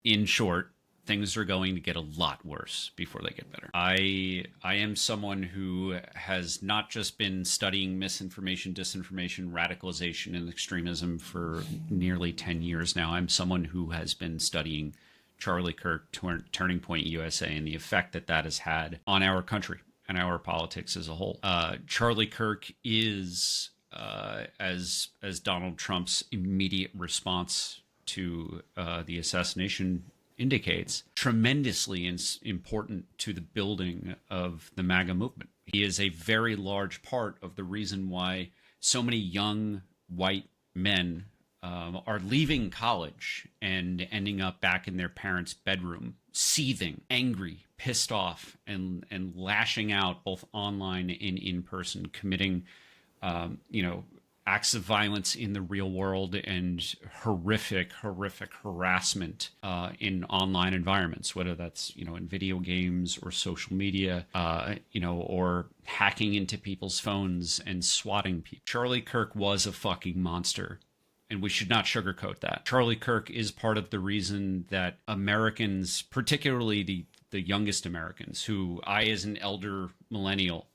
In short, things are going to get a lot worse before they get better. I am someone who has not just been studying misinformation, disinformation, radicalization, and extremism for nearly 10 years now. I'm someone who has been studying Charlie Kirk, Turning Point USA, and the effect that that has had on our country and our politics as a whole. Charlie Kirk is, as Donald Trump's immediate response to the assassination indicates, tremendously important to the building of the MAGA movement. He is a very large part of the reason why so many young white men are leaving college and ending up back in their parents' bedroom, seething, angry, pissed off, and lashing out both online and in person, committing, acts of violence in the real world and horrific harassment in online environments, whether that's, in video games or social media, or hacking into people's phones and swatting people. Charlie Kirk was a fucking monster, and we should not sugarcoat that. Charlie Kirk is part of the reason that Americans, particularly the youngest Americans, who I, as an elder millennial,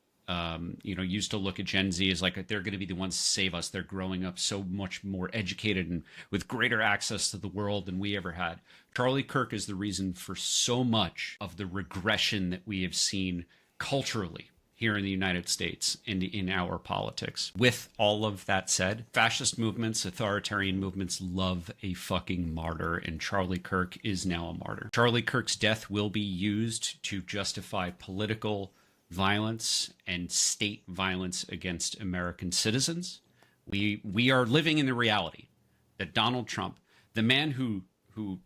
used to look at Gen Z as like they're going to be the ones to save us. They're growing up so much more educated and with greater access to the world than we ever had. Charlie Kirk is the reason for so much of the regression that we have seen culturally here in the United States and in our politics. With all of that said, fascist movements, authoritarian movements love a fucking martyr, and Charlie Kirk is now a martyr. Charlie Kirk's death will be used to justify political violence and state violence against American citizens. We are living in the reality that Donald Trump, the man who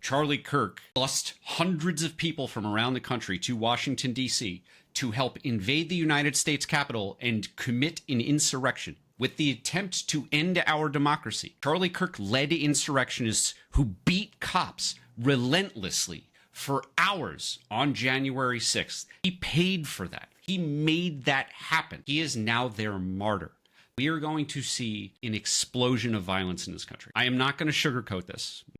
Charlie Kirk bussed hundreds of people from around the country to Washington, D.C. to help invade the United States Capitol and commit an insurrection with the attempt to end our democracy. Charlie Kirk led insurrectionists who beat cops relentlessly for hours on January 6th. He paid for that. He made that happen. He is now their martyr. We are going to see an explosion of violence in this country. I am not going to sugarcoat this.